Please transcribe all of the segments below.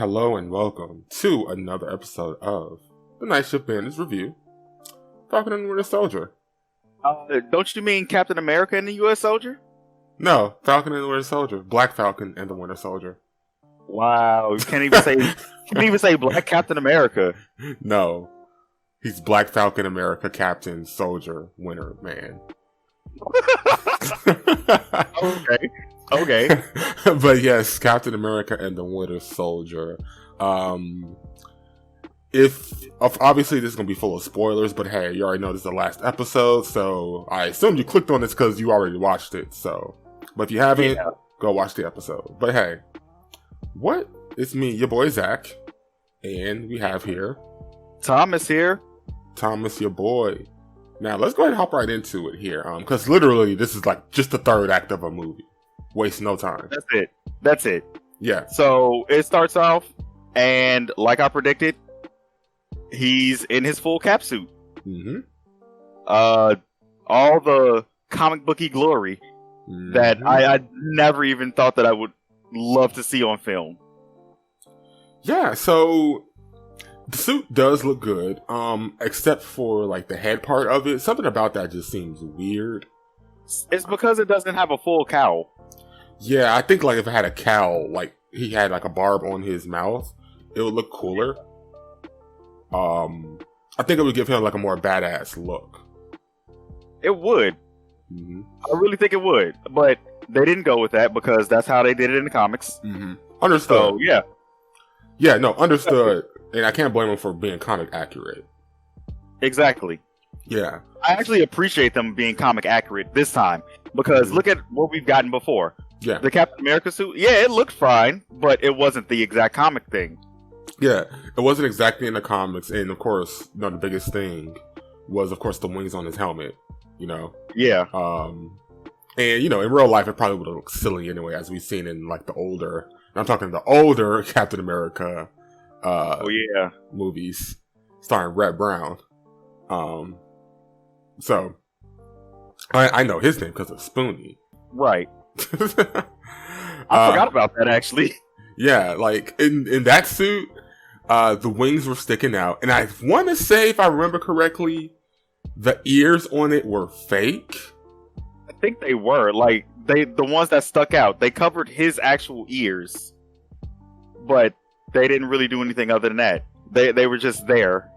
Hello and welcome to another episode of the Night-Shift Bandits review, Falcon and the Winter Soldier. Don't you mean Captain America and the U.S. Soldier? No, Falcon and the Winter Soldier. Black Falcon and the Winter Soldier. Wow, you can't even say Black Captain America. No, he's Black Falcon America, Captain, Soldier, Winter, Man. Okay. But yes, Captain America and the Winter Soldier. If obviously this is gonna be full of spoilers, but hey, you already know this is the last episode, so I assume you clicked on this because you already watched it. So, but if you haven't, go watch the episode. But hey, what? It's me, your boy Zach, and we have here Thomas here. Thomas, your boy. Now let's go ahead and hop right into it here, because literally this is like just the third act of a movie. Waste no time. That's it. Yeah. So it starts off, and like I predicted, he's in his full cap suit. Mm-hmm. All the comic booky glory that I never even thought that I would love to see on film. Yeah, so the suit does look good, except for like the head part of it. Something about that just seems weird. It's because it doesn't have a full cowl. Yeah, I think like if it had a cowl, like he had like a barb on his mouth, it would look cooler. I think it would give him like a more badass look. It would. Mm-hmm. I really think it would, but they didn't go with that because that's how they did it in the comics. Mm-hmm. Understood. So, yeah. Yeah, no, understood. And I can't blame him for being comic accurate. Exactly. Yeah. I actually appreciate them being comic accurate this time because look at what we've gotten before. Yeah. The Captain America suit, yeah, it looked fine, but it wasn't the exact comic thing. Yeah, it wasn't exactly in the comics, and of course, the biggest thing was, of course, the wings on his helmet. Yeah. And in real life, it probably would have looked silly anyway, as we've seen in like the older. I'm talking the older Captain America. Movies starring Red Brown. So I know his name because of Spoonie. Right. I forgot about that actually. Yeah, like in that suit, the wings were sticking out, and I want to say, if I remember correctly, the ears on it were fake. I think they were like the ones that stuck out. They covered his actual ears, but they didn't really do anything other than that. They were just there.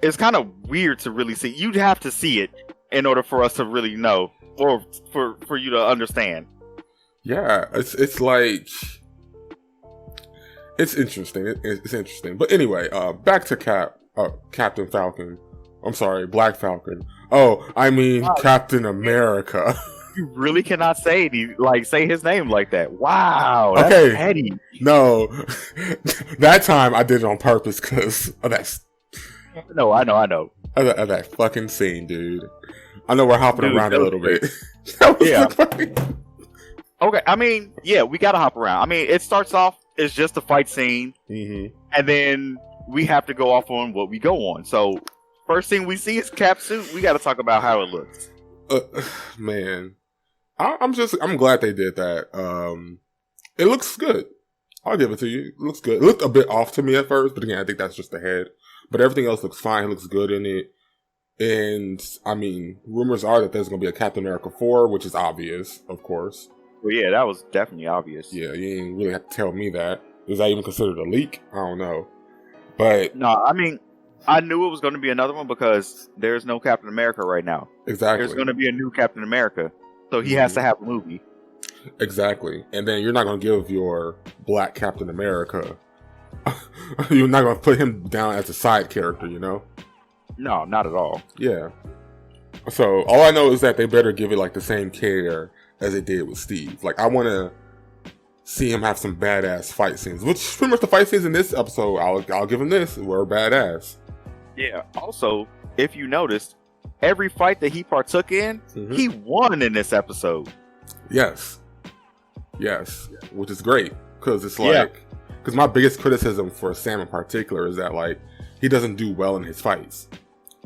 It's kind of weird to really see. You'd have to see it in order for us to really know, or for you to understand. Yeah, it's like it's interesting. It's interesting. But anyway, back to Captain Falcon. I'm sorry, Black Falcon. Oh, I mean Captain America. You really cannot say his name like that. Wow, that's petty. No, that time I did it on purpose because of that. No, I know. Of that fucking scene, dude. I know we're hopping around a little bit. Yeah. Okay, I mean, yeah, we gotta hop around. I mean, it starts off as just a fight scene, and then we have to go off on what we go on. So, first thing we see is Cap suit. We gotta talk about how it looks. Man, I'm glad they did that. It looks good. I'll give it to you. It looks good. It looked a bit off to me at first, but again, I think that's just the head. But everything else looks fine. It looks good in it. And, I mean, rumors are that there's going to be a Captain America 4, which is obvious, of course. Well, yeah, that was definitely obvious. Yeah, you ain't really have to tell me that. Is that even considered a leak? I don't know. But no, I mean, I knew it was going to be another one because there's no Captain America right now. Exactly. There's going to be a new Captain America. So he has to have a movie. Exactly. And then you're not going to give your Black Captain America... you're not going to put him down as a side character, No, not at all. Yeah. So, all I know is that they better give it, like, the same care as they did with Steve. Like, I want to see him have some badass fight scenes. Which, pretty much the fight scenes in this episode, I'll give him this, were badass. Yeah. Also, if you noticed, every fight that he partook in, he won in this episode. Yes. Which is great. Because it's like... Because my biggest criticism for Sam in particular is that, like, he doesn't do well in his fights.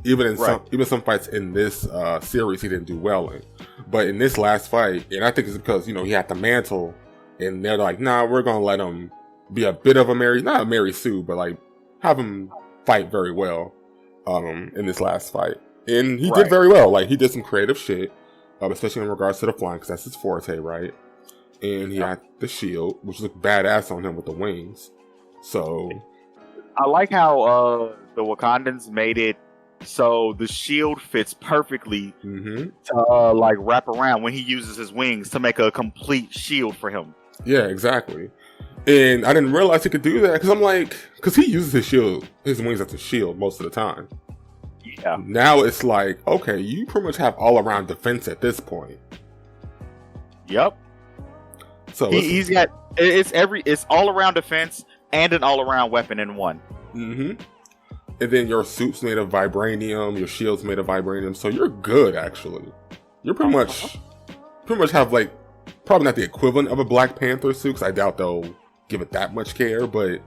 Even some fights in this series, he didn't do well in. But in this last fight, and I think it's because he had the mantle, and they're like, "Nah, we're gonna let him be a bit of a not a Mary Sue, but like have him fight very well in this last fight. And he did very well. Like, he did some creative shit, especially in regards to the flying, because that's his forte, right? And he had the shield, which looked badass on him with the wings. So I like how the Wakandans made it so the shield fits perfectly to like wrap around when he uses his wings to make a complete shield for him. Yeah, exactly. And I didn't realize he could do that because I'm like, because he uses his wings as a shield most of the time. Yeah. Now it's like, okay, you pretty much have all around defense at this point. Yep. So he's got it's all around defense and an all around weapon in one. Mm-hmm. And then your suit's made of vibranium, your shield's made of vibranium, so you're good actually. You're pretty much have like probably not the equivalent of a Black Panther suit, because I doubt they'll give it that much care, but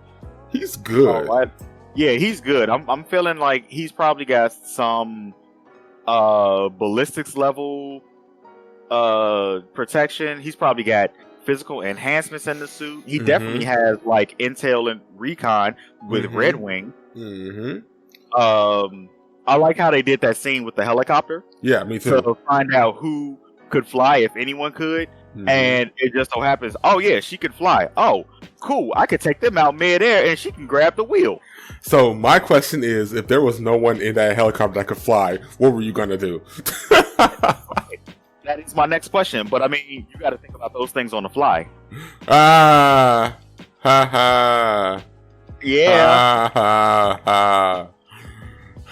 he's good. Yeah, he's good. I'm feeling like he's probably got some ballistics level protection. He's probably got physical enhancements in the suit. He definitely has like intel and recon with Red Wing. I like how they did that scene with the helicopter. Yeah, me too. To find out who could fly, if anyone could. And it just so happens, oh yeah, she could fly. Oh, cool. I could take them out midair and she can grab the wheel. So my question is, if there was no one in that helicopter that could fly, what were you going to do? That is my next question. But I mean, you got to think about those things on the fly. Ha ha. Yeah. Ha ha.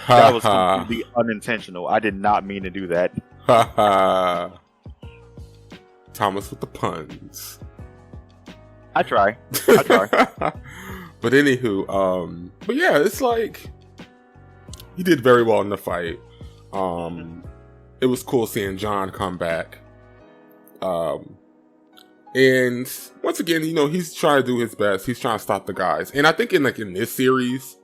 That was completely unintentional. I did not mean to do that. Ha ha. Thomas with the puns. I try. But anywho, but yeah, it's like he did very well in the fight. It was cool seeing John come back. And once again, you know, he's trying to do his best. He's trying to stop the guys. And I think in this series,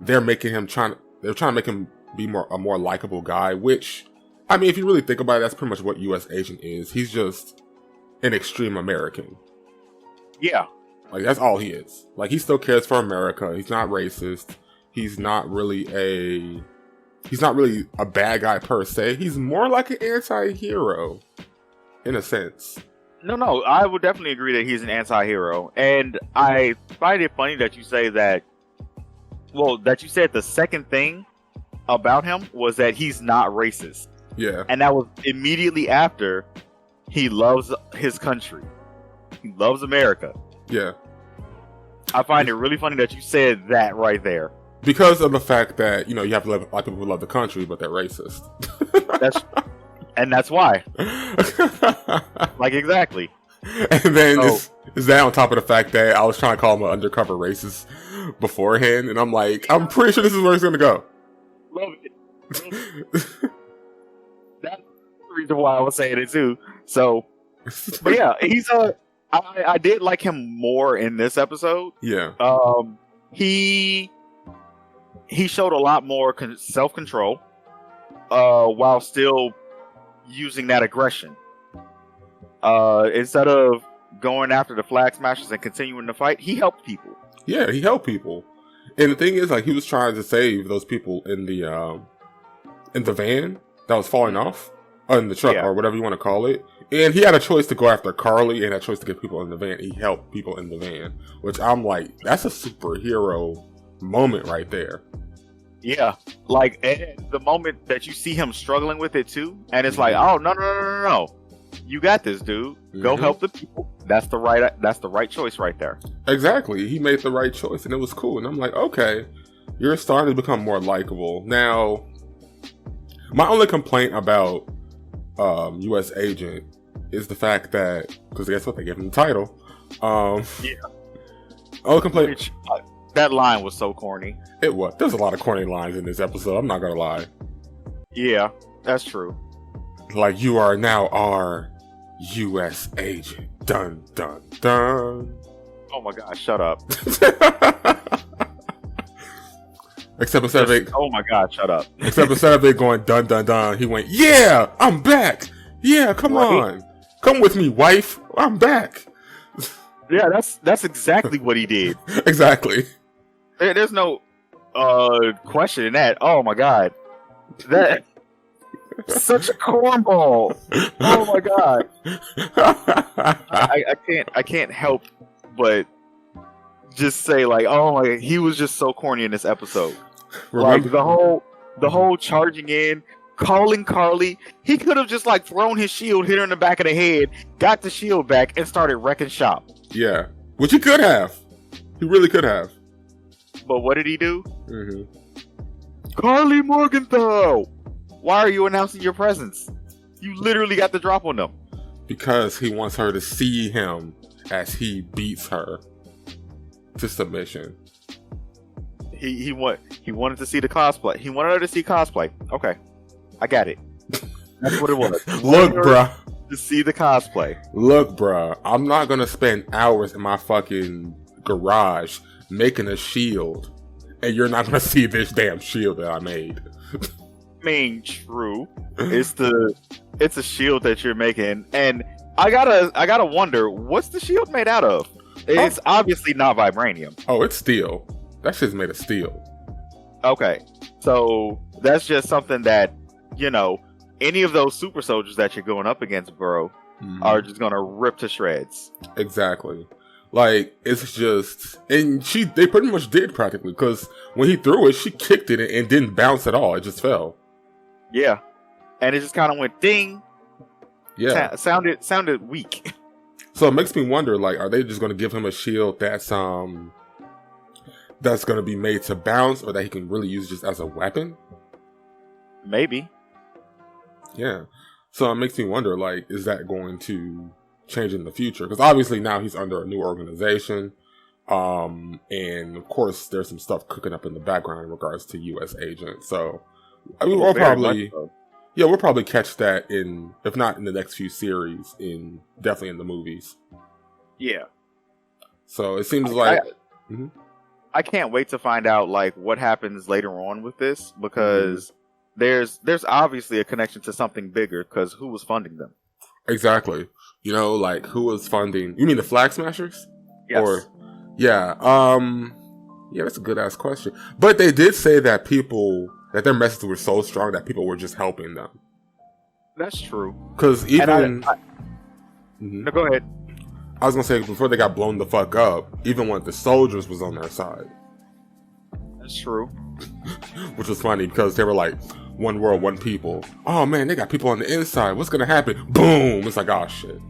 they're trying to make him be a more likable guy, which, I mean, if you really think about it, that's pretty much what U.S. Agent is. He's just an extreme American. Yeah. Like, that's all he is. Like, he still cares for America. He's not racist. He's not really a bad guy per se. He's more like an anti-hero, in a sense. No, I would definitely agree that he's an anti-hero. And I find it funny that you say that, that you said the second thing about him was that he's not racist. Yeah. And that was immediately after he loves his country. He loves America. Yeah. I find it really funny that you said that right there. Because of the fact that, you know, you have a lot of people who love the country, but they're racist. That's why. Like, exactly. And then is that on top of the fact that I was trying to call him an undercover racist beforehand, and I'm like, I'm pretty sure this is where he's going to go. Love it. That's the reason why I was saying it too. So, but yeah, he's I did like him more in this episode. Yeah. He showed a lot more self-control, while still using that aggression. Instead of going after the Flag Smashers and continuing the fight, he helped people. Yeah, he helped people. And the thing is, like, he was trying to save those people in the van that was falling off, in the truck, or whatever you want to call it. And he had a choice to go after Carly and a choice to get people in the van. He helped people in the van, which I'm like, that's a superhero moment right there. Yeah, like, and the moment that you see him struggling with it too, and it's like, oh no, you got this, dude. Go help the people. That's the right choice right there. Exactly, he made the right choice, and it was cool. And I'm like, okay, you're starting to become more likable now. My only complaint about U.S. Agent is the fact that, because guess what, they gave him the title. Only complaint. That line was so corny. It was. There's a lot of corny lines in this episode. I'm not gonna lie. Yeah, that's true. Like, you are now our U.S. agent. Dun dun dun. Oh my gosh! Shut up. Except instead of it. Oh my God! Shut up. Except instead of it going dun dun dun, he went, "Yeah, I'm back. Yeah, come on, come with me, wife. I'm back." Yeah, that's exactly what he did. Exactly. There's no question in that. Oh my god, that such a cornball. Oh my god, I can't help but just say like, oh my, he was just so corny in this episode. Remember? Like the whole charging in, calling Carly. He could have just like thrown his shield, hit her in the back of the head, got the shield back, and started wrecking shop. Yeah, which he could have. He really could have. But what did he do? Mm-hmm. Carly Morgenthau! Why are you announcing your presence? You literally got the drop on them. Because he wants her to see him as he beats her to submission. He wanted to see the cosplay. He wanted her to see cosplay. Okay, I got it. That's what it was. Look, bruh. To see the cosplay. Look, bruh. I'm not gonna spend hours in my fucking garage making a shield, and you're not gonna see this damn shield that I made. I mean, true. It's a shield that you're making, and I gotta wonder, what's the shield made out of? It's obviously not vibranium. Oh, it's steel. That shit's made of steel. Okay, so that's just something that, you know, any of those super soldiers that you're going up against, bro, are just gonna rip to shreds. Exactly. Like, it's just, and they pretty much did practically, because when he threw it, she kicked it and didn't bounce at all. It just fell. Yeah, and it just kind of went ding. Yeah, sounded weak. So it makes me wonder, like, are they just going to give him a shield that's going to be made to bounce, or that he can really use just as a weapon? Maybe. Yeah. So it makes me wonder, like, is that going to change in the future? Because obviously now he's under a new organization. And of course there's some stuff cooking up in the background in regards to U.S. agents. So I mean, we'll probably catch that in, if not in the next few series, definitely in the movies. Yeah. So it seems like I can't wait to find out like what happens later on with this, because there's obviously a connection to something bigger, because who was funding them? Exactly. You know, like, who was funding? You mean the Flag Smashers? Yes. Yeah, that's a good ass question. But they did say that their messages were so strong that people were just helping them. That's true. Because even no, go ahead. I was gonna say, before they got blown the fuck up, even when the soldiers was on their side. That's true. Which was funny because they were like, one world, one people. Oh man, they got people on the inside. What's gonna happen? Boom! It's like, oh shit.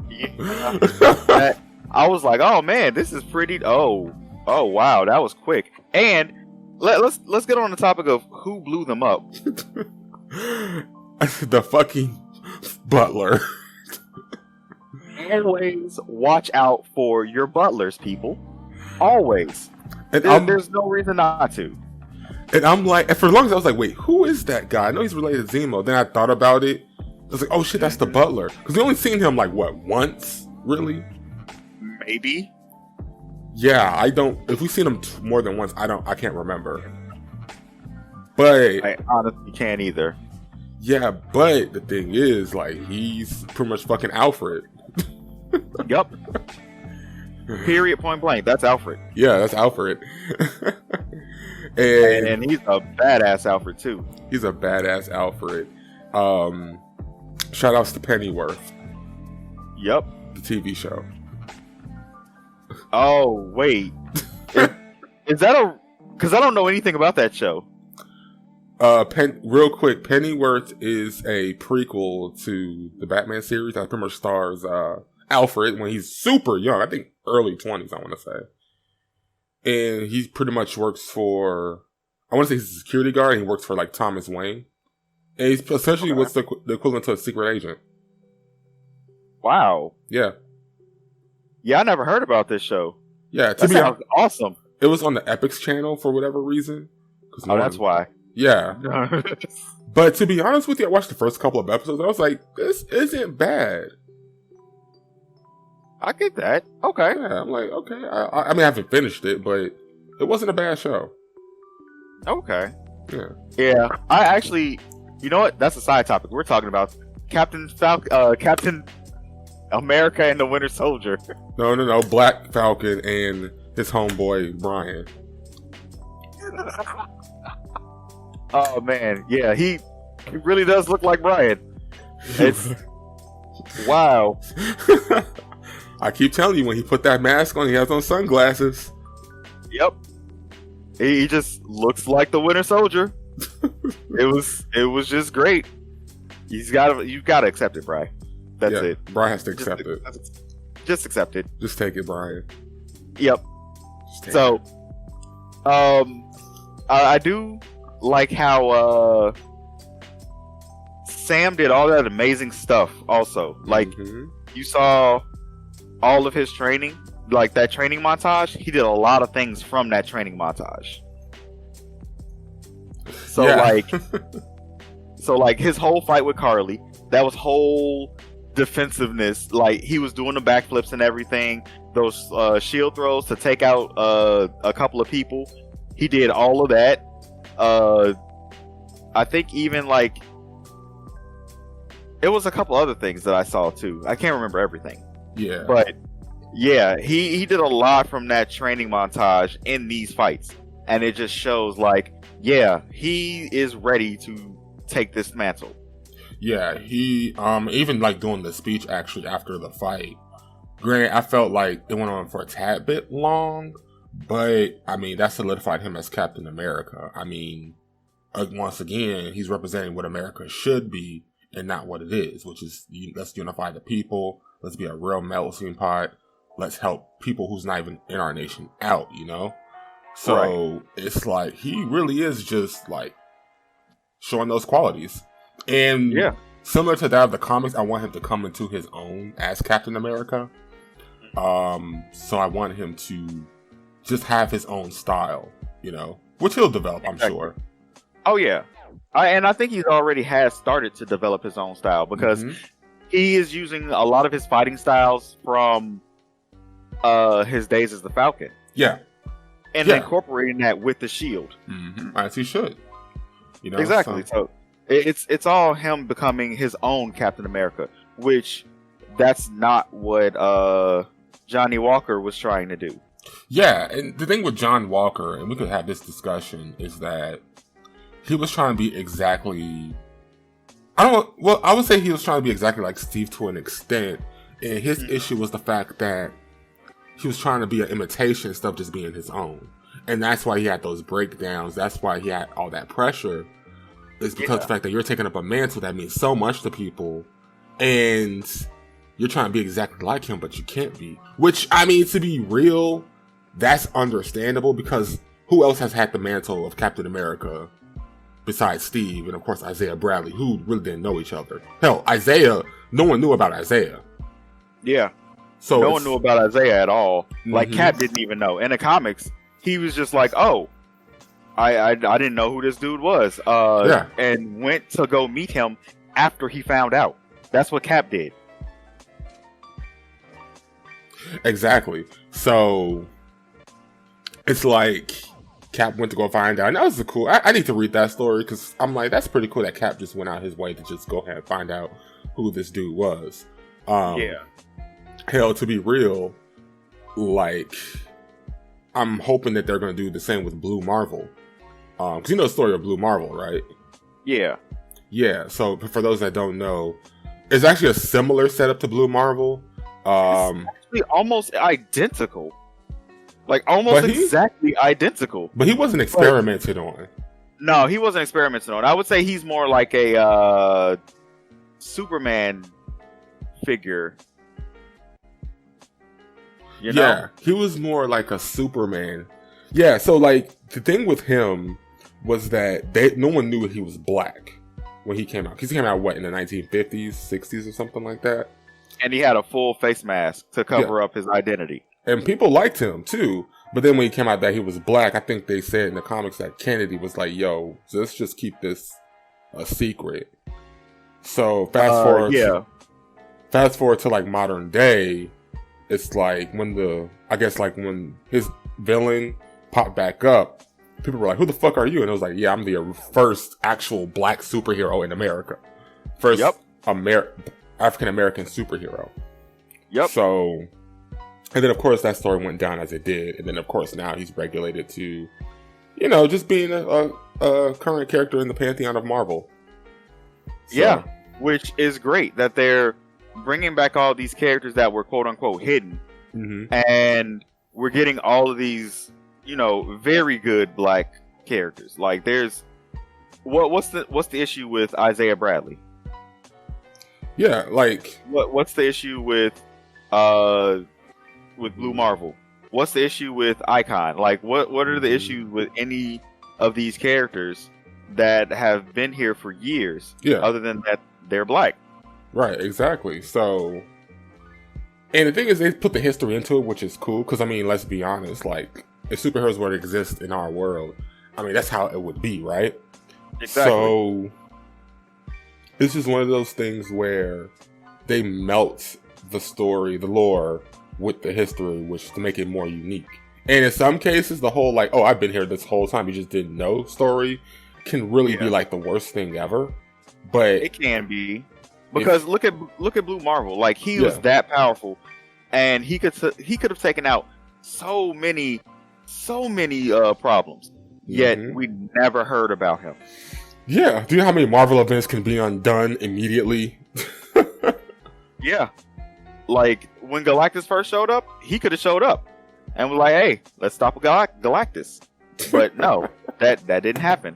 Yeah. I was like, oh man, this is pretty. Oh wow, that was quick. And let's get on the topic of who blew them up. The fucking butler. Always watch out for your butlers, people. Always. And there's no reason not to. And I'm like, and for as long as I was like, wait, who is that guy? I know he's related to Zemo. Then I thought about it. I was like, oh shit, that's the butler. Because we only seen him like, what, once? Really? Maybe. Yeah, I don't. If we've seen him more than once, I can't remember. But I honestly can't either. Yeah, but the thing is, like, he's pretty much fucking Alfred. Yup. Period, point blank. That's Alfred. Yeah, that's Alfred. and he's a badass Alfred too. He's a badass Alfred. Shout outs to Pennyworth. Yep. The TV show. Oh, wait. Is that because I don't know anything about that show. Real quick, Pennyworth is a prequel to the Batman series that pretty much stars Alfred when he's super young. I think early 20s, I want to say. And he pretty much works for, I want to say he's a security guard, and he works for like Thomas Wayne. And he's essentially what's the equivalent to a secret agent. Wow. Yeah. Yeah, I never heard about this show. Yeah, that sounds awesome. It was on the Epix channel for whatever reason. That's why. Yeah. But to be honest with you, I watched the first couple of episodes. I was like, this isn't bad. I get that. Okay. Yeah, I'm like, okay. I mean, I haven't finished it, but it wasn't a bad show. Okay. Yeah. Yeah. I actually, you know what? That's a side topic. We're talking about Captain America and the Winter Soldier. No. Black Falcon and his homeboy Brian. Oh man, yeah, he really does look like Brian. It's wow. I keep telling you, when he put that mask on, he has on sunglasses. Yep. He just looks like the Winter Soldier. It was just great. You gotta accept it, Brian. That's it. Brian has to accept it. Just accept it. Just take it, Brian. Yep. So, I do like how Sam did all that amazing stuff. Also, like you saw all of his training, like that training montage. He did a lot of things from that training montage. So like his whole fight with Carly, that was whole defensiveness. Like he was doing the backflips and everything, those shield throws to take out a couple of people. He did all of that. I think even like it was a couple other things that I saw too. I can't remember everything. Yeah. But yeah, he did a lot from that training montage in these fights. And it just shows like, yeah, he is ready to take this mantle. Yeah, he even like doing the speech actually after the fight. Granted, I felt like it went on for a tad bit long, but I mean that solidified him as Captain America. I mean, once again, he's representing what America should be and not what it is, which is let's unify the people, let's be a real melting pot, let's help people who's not even in our nation out, you know? So It's like he really is just like showing those qualities. And similar to that of the comics, I want him to come into his own as Captain America. So I want him to just have his own style, you know, which he'll develop, I'm sure. Oh yeah, I think he's already has started to develop his own style because he is using a lot of his fighting styles from his days as the Falcon. Yeah. And incorporating that with the shield. As he should. You know, exactly. So it's all him becoming his own Captain America, which that's not what Johnny Walker was trying to do. Yeah, and the thing with John Walker, and we could have this discussion, is that he was trying to be exactly... I would say he was trying to be exactly like Steve to an extent, and his issue was the fact that he was trying to be an imitation instead of just being his own. And that's why he had those breakdowns. That's why he had all that pressure. Is because the fact that you're taking up a mantle that means so much to people, and you're trying to be exactly like him, but you can't be. Which, I mean, to be real, that's understandable, because who else has had the mantle of Captain America besides Steve and, of course, Isaiah Bradley, who really didn't know each other? Hell, Isaiah, no one knew about Isaiah. Yeah. So no one knew about Isaiah at all. Like Cap didn't even know. In the comics, he was just like, "Oh, I didn't know who this dude was." And went to go meet him after he found out. That's what Cap did. Exactly. So it's like Cap went to go find out. And that was cool. I need to read that story because I'm like, that's pretty cool that Cap just went out his way to just go ahead and find out who this dude was. Hell, to be real, like, I'm hoping that they're going to do the same with Blue Marvel. Because you know the story of Blue Marvel, right? Yeah. Yeah, so for those that don't know, it's actually a similar setup to Blue Marvel. It's actually almost identical. Like, almost exactly identical. But he wasn't experimented on. No, he wasn't experimented on. I would say he's more like a Superman figure. You know? Yeah, he was more like a Superman. Yeah, so like the thing with him was that no one knew he was black when he came out. Because he came out, what, in the 1950s, 60s or something like that? And he had a full face mask to cover up his identity. And people liked him too. But then when he came out that he was black, I think they said in the comics that Kennedy was like, yo, let's just keep this a secret. So fast forward to like modern day, it's like when his villain popped back up, people were like, who the fuck are you? And it was like, yeah, I'm the first actual black superhero in America. First African-American superhero. Yep. So, and then of course that story went down as it did, and then of course now he's regulated to, just being a current character in the pantheon of Marvel. So, yeah, which is great that they're bringing back all these characters that were quote unquote hidden, and we're getting all of these, very good black characters. Like, there's what's the issue with Isaiah Bradley? Yeah, like what's the issue with Blue Marvel? What's the issue with Icon? Like, what are the issues with any of these characters that have been here for years? Yeah. Other than that, they're black. Right, exactly. So, and the thing is, they put the history into it, which is cool. Because, I mean, let's be honest. Like, if superheroes were to exist in our world, I mean, that's how it would be, right? Exactly. So, this is one of those things where they melt the story, the lore, with the history, which to make it more unique. And in some cases, the whole, like, oh, I've been here this whole time, you just didn't know story can really be, like, the worst thing ever. But it can be. Because look at Blue Marvel. Like, he was that powerful, and he could have taken out so many problems. Yet we never heard about him. Yeah, do you know how many Marvel events can be undone immediately? Yeah, like when Galactus first showed up, he could have showed up and was like, "Hey, let's stop Galactus." But no, that didn't happen.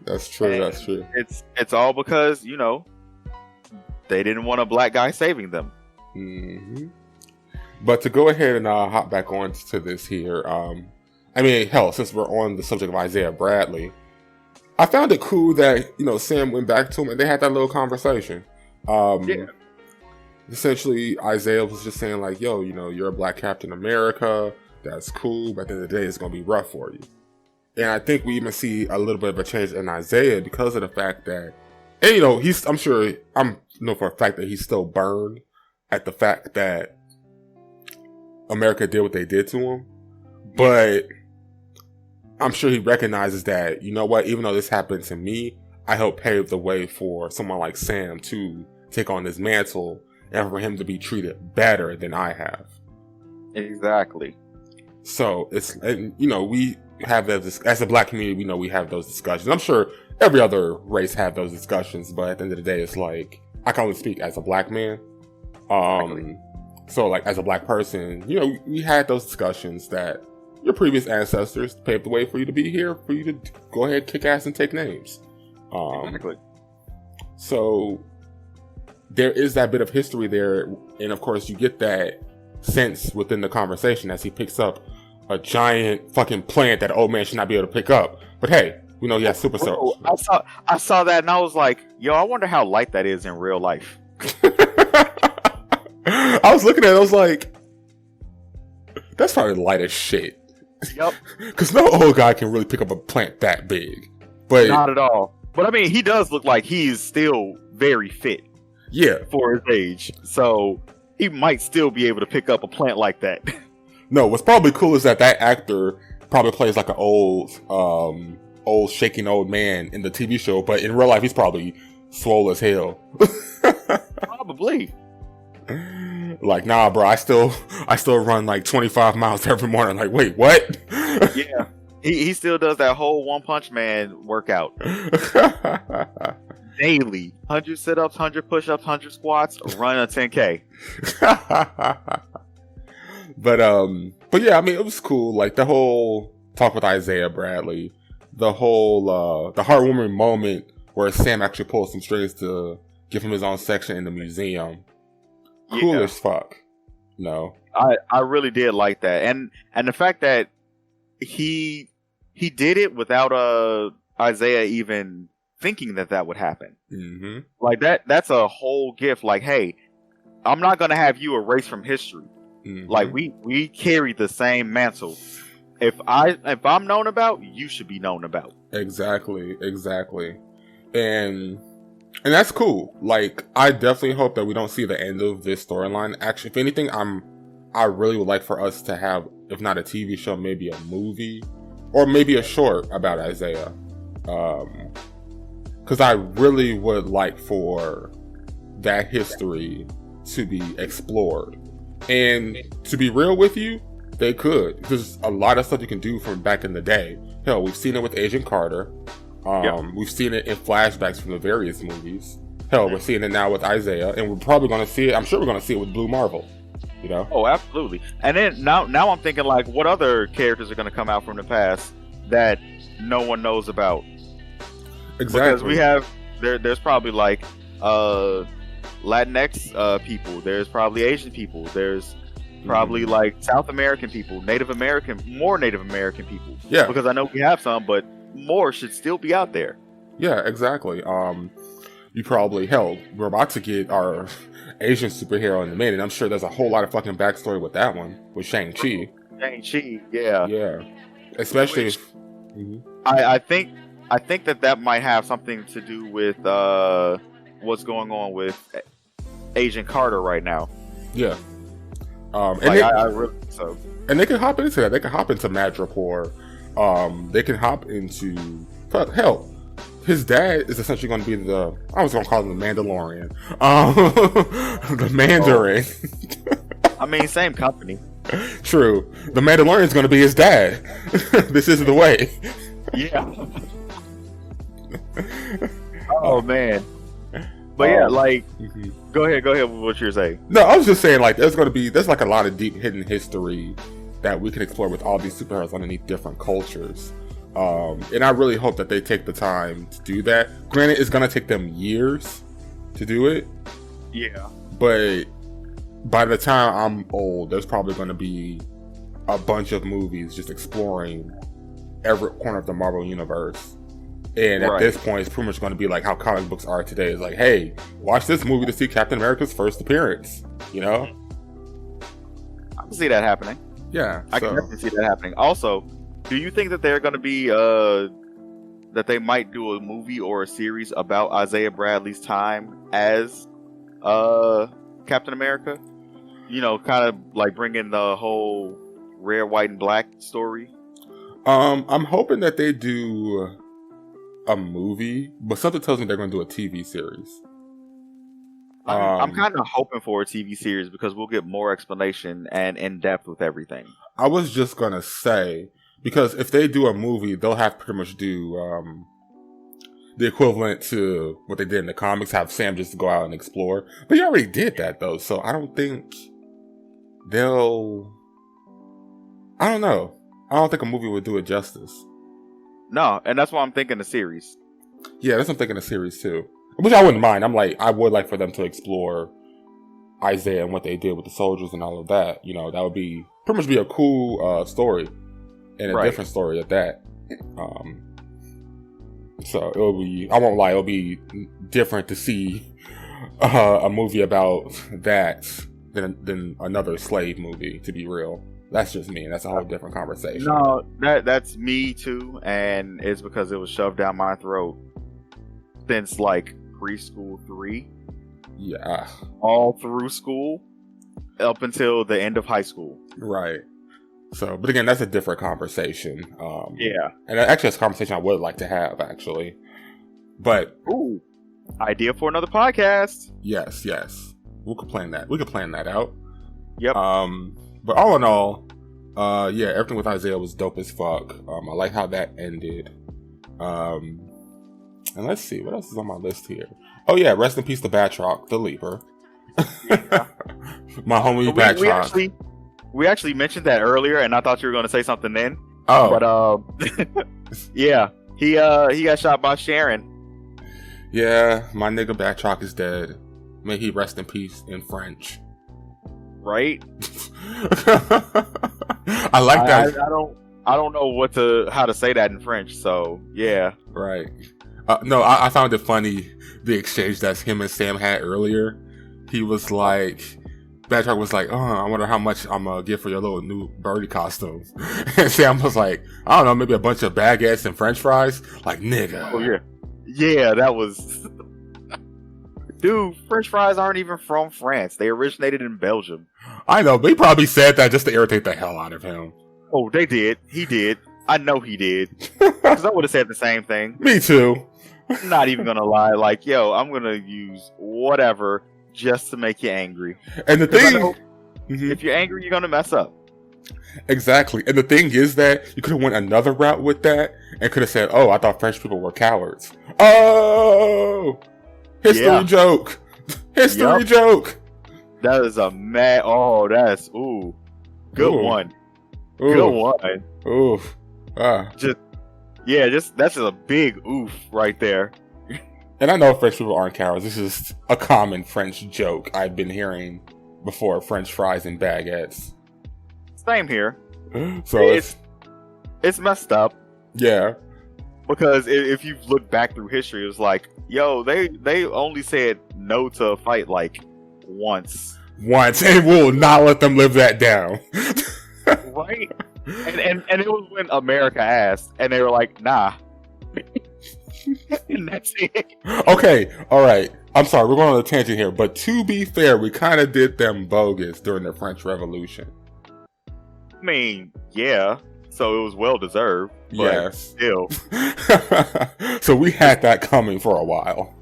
That's true. And that's true. It's all because they didn't want a black guy saving them. But to go ahead and hop back on to this here, I mean, hell, since we're on the subject of Isaiah Bradley, I found it cool that Sam went back to him and they had that little conversation. Essentially, Isaiah was just saying like, "Yo, you're a black Captain America. That's cool, but at the end of the day, it's gonna be rough for you." And I think we even see a little bit of a change in Isaiah because of the fact that, and I know for a fact that he's still burned at the fact that America did what they did to him. But I'm sure he recognizes that, you know what, even though this happened to me, I helped pave the way for someone like Sam to take on this mantle and for him to be treated better than I have. Exactly. So we have that as a black community, we know we have those discussions. I'm sure every other race have those discussions, but at the end of the day, it's like I can only speak as a black man. So like as a black person, we had those discussions that your previous ancestors paved the way for you to be here, for you to go ahead, kick ass, and take names. Exactly. So there is that bit of history there, and of course you get that sense within the conversation as he picks up a giant fucking plant that an old man should not be able to pick up. But hey, we know he has super cells. I saw that and I was like, yo, I wonder how light that is in real life. I was looking at it, I was like, that's probably light as shit. Yep. Because no old guy can really pick up a plant that big. But not at all. But I mean, he does look like he's still very fit. Yeah. For his age. So he might still be able to pick up a plant like that. No, what's probably cool is that actor probably plays like an old shaking old man in the TV show, but in real life he's probably swole as hell. Probably. Like, nah, bro, I still run like 25 miles every morning. Like, wait, what? Yeah. He still does that whole One Punch Man workout. Daily. 100 sit-ups, 100 push-ups, 100 squats, run a 10K. But yeah, I mean, it was cool. Like, the whole talk with Isaiah Bradley, the whole, the heartwarming moment where Sam actually pulled some strings to give him his own section in the museum. Cool as fuck. No. I really did like that. And the fact that he did it without Isaiah even thinking that would happen. Mm-hmm. Like that's a whole gift. Like, hey, I'm not gonna have you erased from history. Mm-hmm. Like we carry the same mantle. If I'm known about, you should be known about. Exactly. And that's cool. Like, I definitely hope that we don't see the end of this storyline. Actually, if anything, I really would like for us to have, if not a TV show, maybe a movie or maybe a short about Isaiah. Because I really would like for that history to be explored. And to be real with you, they could. There's a lot of stuff you can do from back in the day. Hell, we've seen it with Agent Carter. We've seen it in flashbacks from the various movies. Hell, we're seeing it now with Isaiah, and we're probably going to see it. I'm sure we're going to see it with Blue Marvel. You know? Oh, absolutely. And then now I'm thinking, like, what other characters are going to come out from the past that no one knows about? Exactly. Because we have there's probably like Latinx people. There's probably Asian people. There's probably like South American people, more Native American people. Yeah. Because I know we have some, but more should still be out there. Yeah, exactly. You probably, we're about to get our Asian superhero in a minute. I'm sure there's a whole lot of fucking backstory with that one, with Shang-Chi. Shang-Chi, yeah. Yeah. Especially I think that might have something to do with what's going on with Agent Carter right now. Yeah. I really think so. And they can hop into that. They can hop into Madripoor. They can hop into... Hell, his dad is essentially going to be I was going to call him the Mandalorian. The Mandarin. I mean, same company. True. The Mandalorian is going to be his dad. This is the way. Yeah. Oh, man. But yeah, like, go ahead with what you're saying. No, I was just saying, like, there's like a lot of deep hidden history that we can explore with all these superheroes underneath different cultures. And I really hope that they take the time to do that. Granted, it's going to take them years to do it. Yeah. But by the time I'm old, there's probably going to be a bunch of movies just exploring every corner of the Marvel Universe. And at this point, it's pretty much going to be like how comic books are today. It's like, hey, watch this movie to see Captain America's first appearance. You know? I can see that happening. Yeah. I can definitely see that happening. Also, do you think that they're going to be, that they might do a movie or a series about Isaiah Bradley's time as Captain America? You know, kind of like bring in the whole rare white and black story? I'm hoping that they do a movie, but something tells me they're going to do a TV series. I'm kind of hoping for a TV series because we'll get more explanation and in depth with everything. I was just going to say, because if they do a movie, they'll have to pretty much do the equivalent to what they did in the comics, have Sam just go out and explore. But he already did that, though, so I don't think I don't know. I don't think a movie would do it justice. No, and that's why I'm thinking a series. Yeah, that's what I'm thinking a series too. Which I wouldn't mind. I would like for them to explore Isaiah and what they did with the soldiers and all of that. You know, that would be pretty much be a cool story and a different story at that. So it'll be, I won't lie, it'll be different to see a movie about that than another slave movie, to be real. That's just me. That's a whole different conversation. No, that's me too, and it's because it was shoved down my throat since like preschool 3. Yeah. All through school, up until the end of high school. Right. So, but again, that's a different conversation. Yeah. And actually, it's a conversation I would like to have, actually. But ooh, idea for another podcast. Yes. We could plan that. We could plan that out. Yep. But all in all, yeah, everything with Isaiah was dope as fuck. I like how that ended. And let's see, what else is on my list here? Oh yeah, rest in peace to Batroc, the Leaper. Yeah. My homie Batroc. We actually mentioned that earlier, and I thought you were going to say something then. Oh. But yeah, he got shot by Sharon. Yeah, my nigga Batroc is dead. May he rest in peace in French. Right? I like that. I don't know how to say that in French. So yeah. Right. No, I found it funny the exchange that him and Sam had earlier. He was like, Batroc was like, I wonder how much I'm gonna get for your little new birdie costume. And Sam was like, I don't know, maybe a bunch of baguettes and French fries. Like, nigga. Oh yeah. Yeah, that was. Dude, French fries aren't even from France. They originated in Belgium. I know, but he probably said that just to irritate the hell out of him. Oh, they did. He did. I know he did. Because I would have said the same thing. Me too. I'm not even gonna lie. Like, yo, I'm gonna use whatever just to make you angry. And the 'Cause I thing, know if you're angry, you're gonna mess up. exactly. And the thing is that you could have went another route with that and could have said, "Oh, I thought French people were cowards." Oh, history Yeah. joke. History Yup. joke. That is a mad. Oh, that's good Ooh. one. Ooh. Good one. Oof. Ah. That's just a big oof right there. And I know French people aren't cowards. This is a common French joke I've been hearing before. French fries and baguettes. Same here. So It's messed up yeah. because if you look back through history, it was like, yo, they only said no to a fight like once, And we'll not let them live that down. right? And it was when America asked, and they were like, nah. And that's it. Okay, alright. I'm sorry, we're going on a tangent here, but to be fair, we kind of did them bogus during the French Revolution. I mean, yeah. So it was well deserved. But Yes. still, So we had that coming for a while.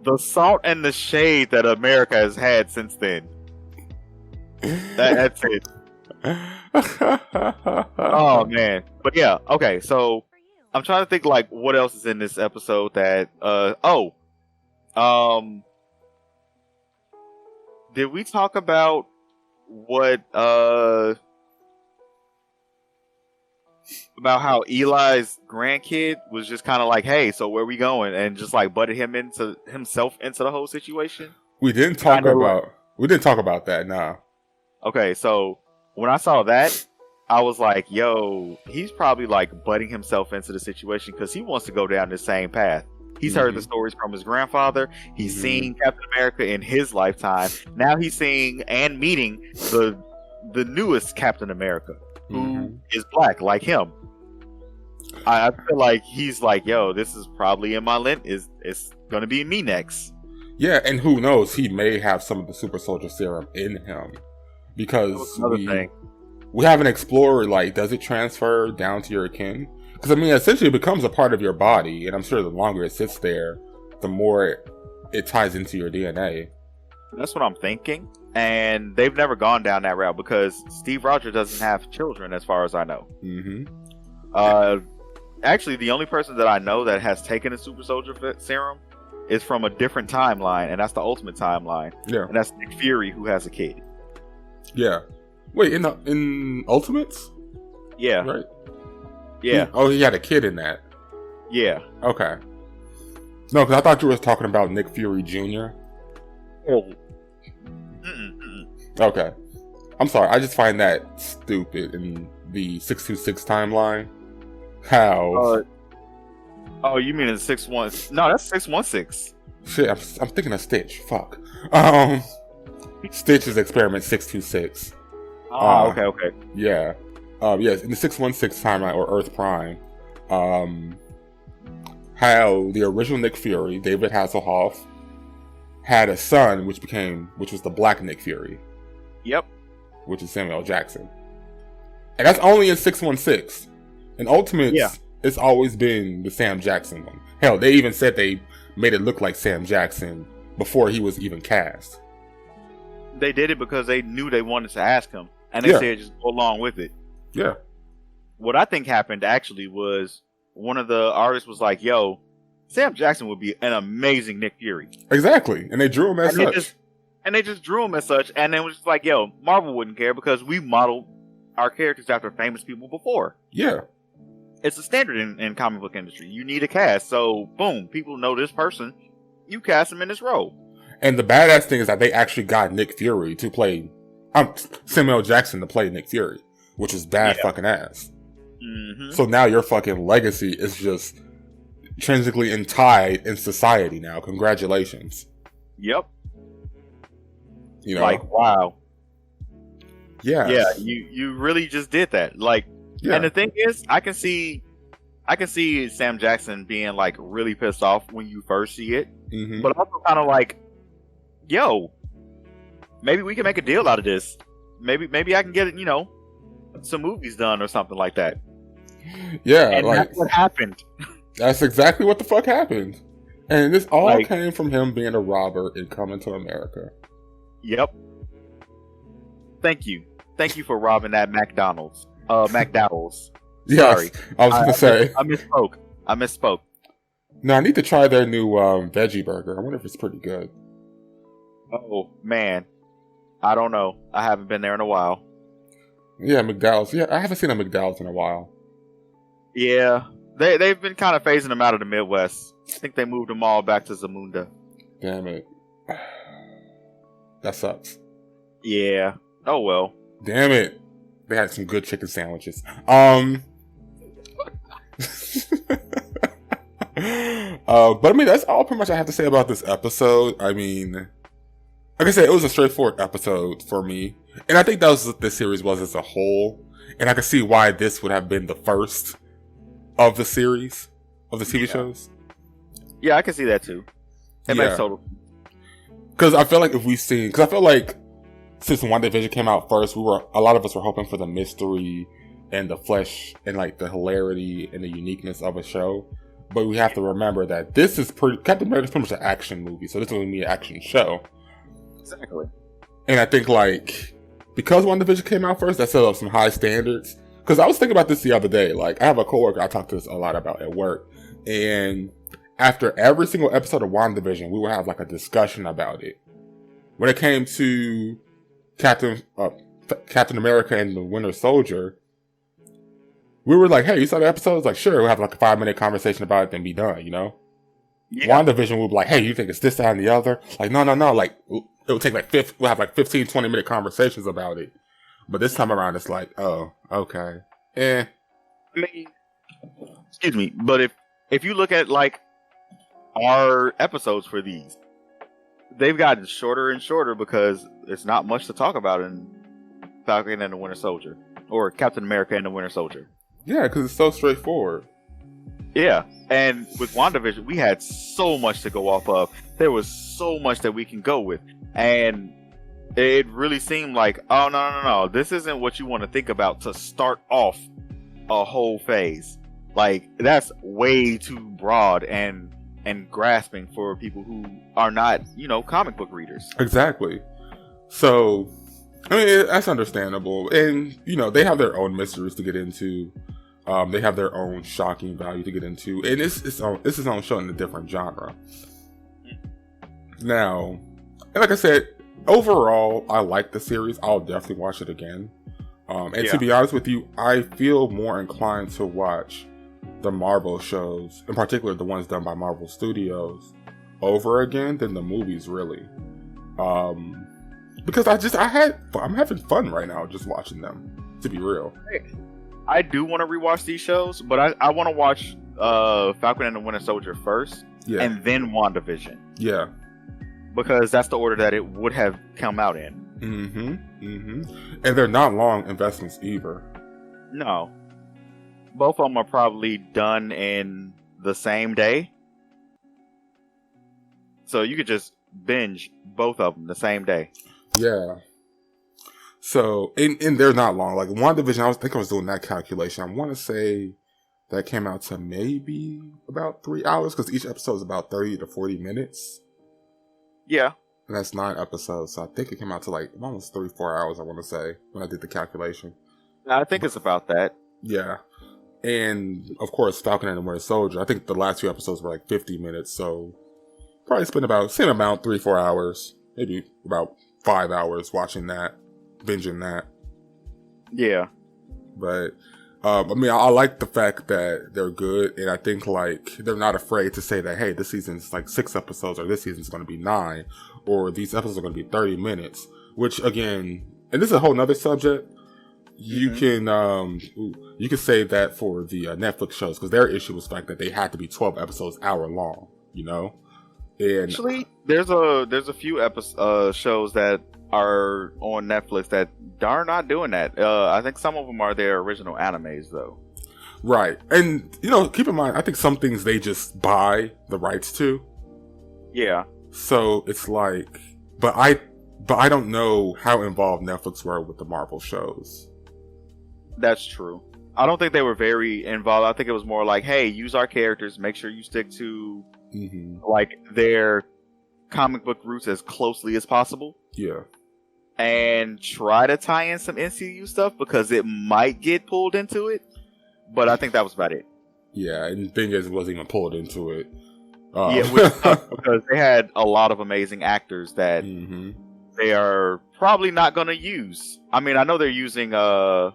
the salt and the shade that America has had since then. That's it. Oh man. But yeah, okay, so I'm trying to think like what else is in this episode that did we talk about what about how Eli's grandkid was just kind of like, hey, so where we going, and just like butted himself into the whole situation? We didn't talk about that, nah. Okay, so when I saw that, I was like, yo, he's probably like butting himself into the situation because he wants to go down the same path. He's heard the stories from his grandfather. He's seen Captain America in his lifetime. Now he's seeing and meeting the newest Captain America, who is black like him. I feel like he's like, yo, this is probably in my lent. It's gonna be me next. Yeah, and who knows? He may have some of the super soldier serum in him because we haven't explored, like, does it transfer down to your kin? Because I mean, essentially, it becomes a part of your body, and I'm sure the longer it sits there, the more it ties into your DNA. That's what I'm thinking, and they've never gone down that route because Steve Rogers doesn't have children, as far as I know. Actually, the only person that I know that has taken a super soldier serum is from a different timeline, and that's the Ultimate timeline. Yeah, and that's Nick Fury, who has a kid. Yeah. Wait, in Ultimates? Yeah. Right. Yeah. He had a kid in that. Yeah. Okay. No, because I thought you were talking about Nick Fury Jr. Oh. Okay. I'm sorry. I just find that stupid in the 626 timeline. How? Oh, you mean in 6-1? No, that's 616. Shit, I'm thinking of Stitch. Fuck. Stitch is Experiment 626. Oh, okay. Yeah. Yes, in the 616 timeline, or Earth Prime, how the original Nick Fury, David Hasselhoff, had a son, which was the Black Nick Fury. Yep. Which is Samuel Jackson. And that's only in 616. In Ultimates, it's always been the Sam Jackson one. Hell, they even said they made it look like Sam Jackson before he was even cast. They did it because they knew they wanted to ask him. And they said just go along with it. Yeah. What I think happened actually was one of the artists was like, yo, Sam Jackson would be an amazing Nick Fury. Exactly. And they drew him as such. They just drew him as such. And then it was just like, yo, Marvel wouldn't care because we modeled our characters after famous people before. Yeah. It's a standard in comic book industry. You need a cast. So, boom, people know this person. You cast him in this role. And the badass thing is that they actually got Nick Fury to play... Samuel Jackson to play Nick Fury, which is bad fucking ass. So now your fucking legacy is just intrinsically tied in society now. Congratulations. Yep. You know, like, wow. Yeah, you really just did that. Like, and the thing is, I can see Sam Jackson being like really pissed off when you first see it, but also kind of like, yo, maybe we can make a deal out of this. Maybe I can get, some movies done or something like that. Yeah, and like, that's what happened. That's exactly what the fuck happened. And this all Like, came from him being a robber and coming to America. yep. Thank you for robbing that McDonald's. McDowell's. Sorry, Yes, I was gonna say. I misspoke. No, I need to try their new veggie burger. I wonder if it's pretty good. Oh man, I don't know. I haven't been there in a while. Yeah, McDowell's. Yeah, I haven't seen a McDowell's in a while. Yeah, they've been kind of phasing them out of the Midwest. I think they moved them all back to Zamunda. Damn it. That sucks. Yeah. Oh well. Damn it. They had some good chicken sandwiches. But I mean, that's all pretty much I have to say about this episode. I mean, like I said, it was a straightforward episode for me. And I think that was what this series was as a whole. And I can see why this would have been the first of the series, of the TV shows. Yeah, I can see that too. It makes total. Because I feel like because I feel like since WandaVision came out first, a lot of us were hoping for the mystery and the flesh and like the hilarity and the uniqueness of a show. But we have to remember that Captain America's pretty much an action movie, so this is going to be an action show. Exactly. And I think like because WandaVision came out first, that set up some high standards. Because I was thinking about this the other day. Like I have a coworker I talk to this a lot about at work, and after every single episode of WandaVision, we would have like a discussion about it. When it came to Captain America and the Winter Soldier, we were like, hey, you saw the episode? It's like, sure, we'll have like a 5-minute conversation about it, then be done, you know? Yeah. WandaVision will be like, hey, you think it's this, that, and the other? Like, no. Like, it would take we'll have like 15, 20-minute conversations about it. But this time around, it's like, oh, okay. I mean, excuse me, but if you look at like our episodes for these, they've gotten shorter and shorter because it's not much to talk about in Falcon and the Winter Soldier, or Captain America and the Winter Soldier. Yeah, because it's so straightforward. Yeah, and with WandaVision, we had so much to go off of. There was so much that we can go with, and it really seemed like, oh no, this isn't what you want to think about to start off a whole phase. Like that's way too broad and grasping for people who are not, comic book readers. Exactly. So, I mean, that's understandable. And, they have their own mysteries to get into. They have their own shocking value to get into. And it's its own show in a different genre. Now, and like I said, overall, I like the series. I'll definitely watch it again. To be honest with you, I feel more inclined to watch the Marvel shows, in particular the ones done by Marvel Studios, over again than the movies, really. Because I'm having fun right now just watching them, to be real. I do want to rewatch these shows, but I want to watch Falcon and the Winter Soldier first, and then WandaVision. Yeah. Because that's the order that it would have come out in. And they're not long investments either. No. Both of them are probably done in the same day. So you could just binge both of them the same day. Yeah. So, and they're not long. Like WandaVision, I was doing that calculation. I want to say that came out to maybe about 3 hours because each episode is about 30 to 40 minutes. Yeah. And that's 9 episodes. So I think it came out to like almost 3-4 hours, I want to say, when I did the calculation. I think it's about that. Yeah. And of course, Falcon and the Winter Soldier, I think the last 2 episodes were like 50 minutes. So probably spent about same amount, 3-4 hours, maybe about 5 hours watching that, binging that. Yeah. But I mean, I like the fact that they're good, and I think like they're not afraid to say that, hey, this season's like 6 episodes, or this season's going to be 9, or these episodes are going to be 30 minutes. Which again, and this is a whole nother subject. You can save that for the Netflix shows, because their issue was the fact that they had to be 12 episodes hour long. And actually, there's a few shows that are on Netflix that are not doing that. I think some of them are their original animes, though. Right. And, keep in mind, I think some things they just buy the rights to. Yeah. So it's like, but I don't know how involved Netflix were with the Marvel shows. That's true. I don't think they were very involved. I think it was more like, hey, use our characters, make sure you stick to like their comic book roots as closely as possible. Yeah. And try to tie in some MCU stuff because it might get pulled into it. But I think that was about it. Yeah, and the thing is, it wasn't even pulled into it. Which sucks because they had a lot of amazing actors that they are probably not going to use. I mean, I know they're using the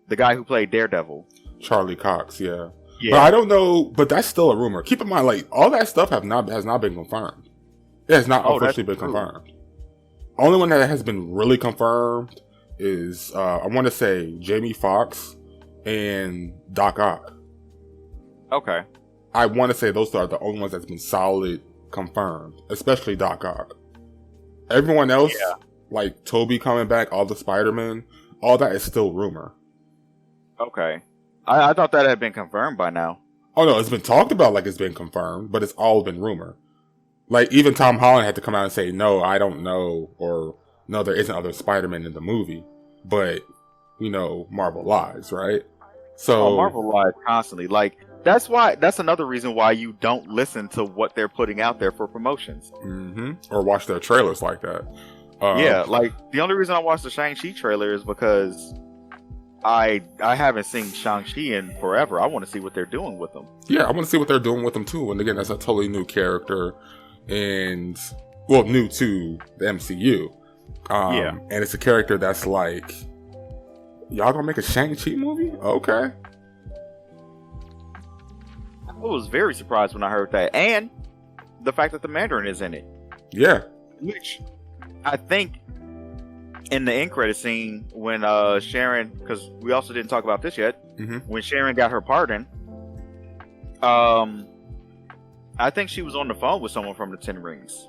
guy who played Daredevil. Charlie Cox, yeah. But I don't know, but that's still a rumor. Keep in mind, like, all that stuff has not been confirmed. It has not officially been confirmed. Only one that has been really confirmed is, I want to say, Jamie Foxx and Doc Ock. Okay. I want to say those are the only ones that's been solid confirmed, especially Doc Ock. Everyone else, like Toby coming back, all the Spider-Man, all that is still rumor. Okay. I thought that had been confirmed by now. Oh no, it's been talked about like it's been confirmed, but it's all been rumor. Like, even Tom Holland had to come out and say, no, I don't know, or no, there isn't other Spider-Man in the movie. But, you know, Marvel lies, right? So Marvel lies constantly. Like, that's another reason why you don't listen to what they're putting out there for promotions. Or watch their trailers like that. Like, the only reason I watched the Shang-Chi trailer is because I haven't seen Shang-Chi in forever. I want to see what they're doing with them. Yeah, I want to see what they're doing with them, too. And again, that's a totally new character. And, well, new to the MCU. And it's a character that's like, y'all gonna make a Shang-Chi movie? Okay. I was very surprised when I heard that. And the fact that the Mandarin is in it. Yeah. Which, I think, in the end credit scene, when Sharon, because we also didn't talk about this yet, when Sharon got her pardon, I think she was on the phone with someone from the Ten Rings.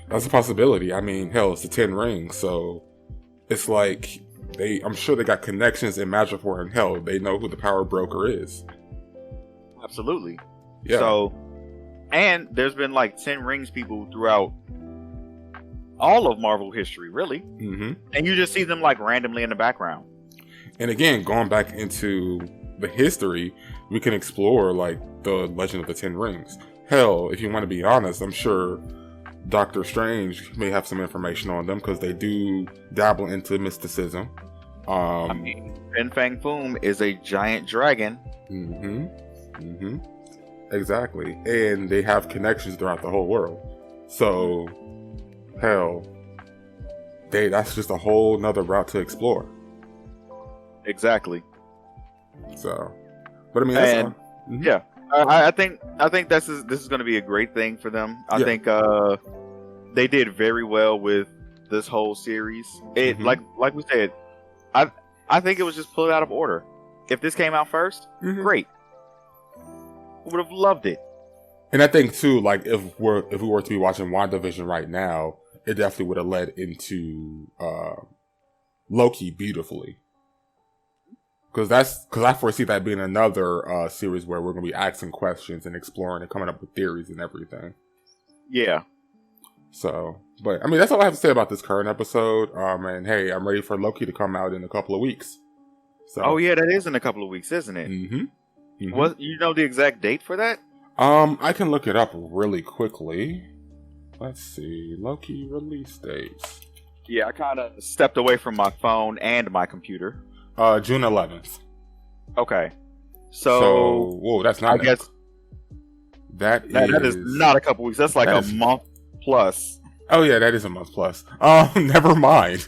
That's a possibility. I mean, hell, it's the Ten Rings, so it's like I'm sure they got connections in Madripoor, and hell, they know who the power broker is. Absolutely. Yeah. So, and there's been like 10 Rings people throughout all of Marvel history, really. And you just see them like randomly in the background. And again, going back into the history, we can explore like the Legend of the Ten Rings. Hell, if you want to be honest, I'm sure Doctor Strange may have some information on them because they do dabble into mysticism. I mean, Fin Fang Foom is a giant dragon. Exactly. And they have connections throughout the whole world. So, hell, that's just a whole nother route to explore. Exactly. So, but I mean, that's yeah. I think this is going to be a great thing for them. I think they did very well with this whole series. It like we said, I think it was just pulled out of order. If this came out first, great. Would have loved it. And I think too, like if we were to be watching WandaVision right now, it definitely would have led into Loki beautifully. Because I foresee that being another series where we're going to be asking questions and exploring and coming up with theories and everything. Yeah. So, but I mean, that's all I have to say about this current episode. And hey, I'm ready for Loki to come out in a couple of weeks. So. Oh yeah, that is in a couple of weeks, isn't it? What, you know the exact date for that? I can look it up really quickly. Let's see, Loki release dates. Yeah, I kind of stepped away from my phone and my computer. June 11th. Okay. So whoa, that's not. I guess that is not a couple weeks. That's like a month plus. Oh yeah, that is a month plus. Never mind.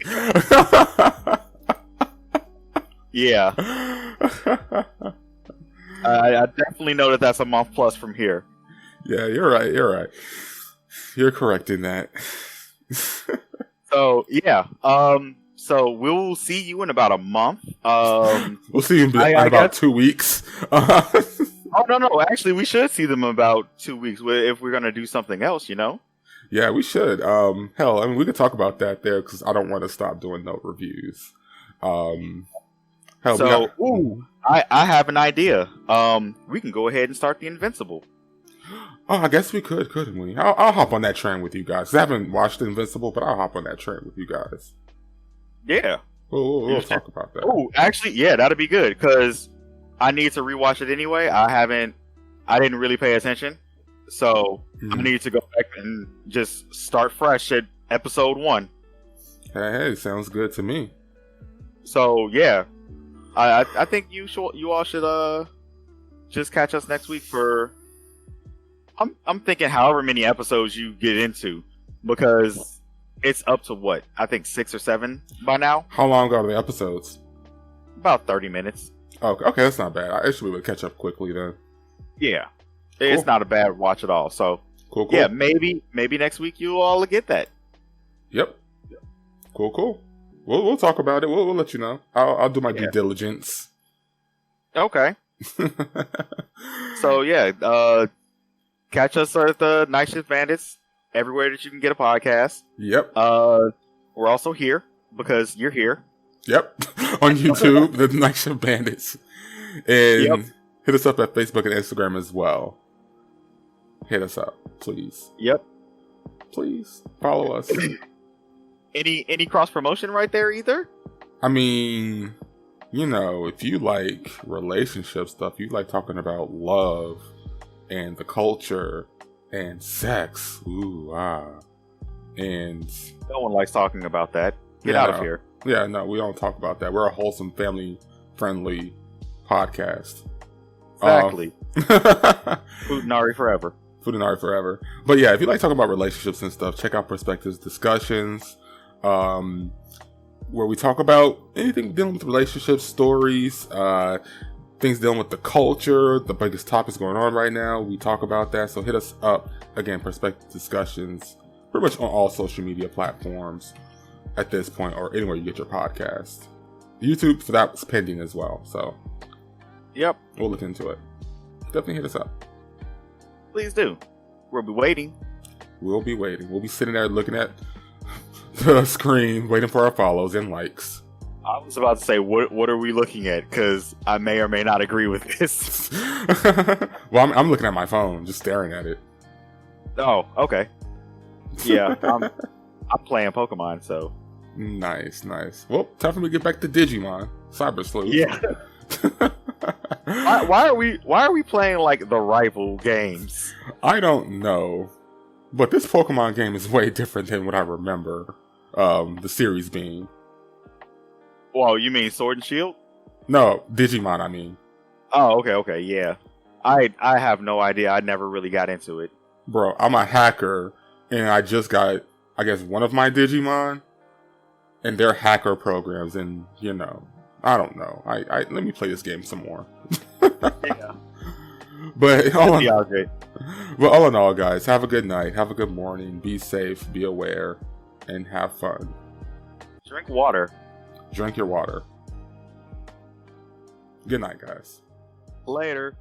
Yeah. I definitely know that that's a month plus from here. Yeah, you're right. You're correct in that. So yeah. So we'll see you in about a month. We'll see you in about 2 weeks. Oh no! Actually, we should see them in about 2 weeks if we're gonna do something else. You know? Yeah, we should. Hell, I mean, we could talk about that there because I don't want to stop doing no reviews. I have an idea. We can go ahead and start the Invincible. Oh, I guess we could, couldn't we? I'll hop on that train with you guys. I haven't watched Invincible, but I'll hop on that train with you guys. Yeah. We'll talk about that. Oh, actually, yeah, that'd be good because I need to rewatch it anyway. I didn't really pay attention. So I need to go back and just start fresh at episode 1. Hey, sounds good to me. So yeah, I think you all should just catch us next week for. I'm thinking however many episodes you get into, because it's up to what, I think 6 or 7 by now. How long are the episodes? About 30 minutes. Okay, that's not bad. I should be able to catch up quickly then. Yeah, cool. It's not a bad watch at all. So cool. Yeah, maybe next week you all will get that. Yep. Cool. We'll talk about it. We'll let you know. I'll do my due diligence. Okay. So yeah, catch us at the Night-Shift Bandits everywhere that you can get a podcast. Yep. We're also here because you're here. Yep. On YouTube, the Night-Shift Bandits. And hit us up at Facebook and Instagram as well. Hit us up, please. Yep. Please follow us. Any cross promotion right there either? I mean, if you like relationship stuff, you like talking about love and the culture and sex, and no one likes talking about that. Get out of here. Yeah, no, we don't talk about that. We're a wholesome, family-friendly podcast. Exactly. Futanari forever. But yeah, if you like talking about relationships and stuff, check out Perspectives Discussions, where we talk about anything dealing with relationships, stories, things dealing with the culture, the biggest topics going on right now. We talk about that. So hit us up. Again, Perspective Discussions, pretty much on all social media platforms at this point, or anywhere you get your podcast. YouTube, for that, was pending as well. So, yep. We'll look into it. Definitely hit us up. Please do. We'll be waiting. We'll be waiting. We'll be sitting there looking at the screen, waiting for our follows and likes. I was about to say, what are we looking at? Because I may or may not agree with this. Well, I'm looking at my phone, just staring at it. Oh, okay. Yeah, I'm playing Pokemon, so. Nice. Well, time for me to get back to Digimon. Cyber Sleuth. Yeah. Why are we playing like the rival games? I don't know. But this Pokemon game is way different than what I remember the series being. Well, you mean Sword and Shield? No, Digimon, I mean. Oh, okay, yeah. I have no idea. I never really got into it. Bro, I'm a hacker, and I just got, I guess, one of my Digimon, and they're hacker programs, and, I don't know. I let me play this game some more. Yeah. But all in all, guys, have a good night, have a good morning, be safe, be aware, and have fun. Drink water. Drink your water. Good night, guys. Later.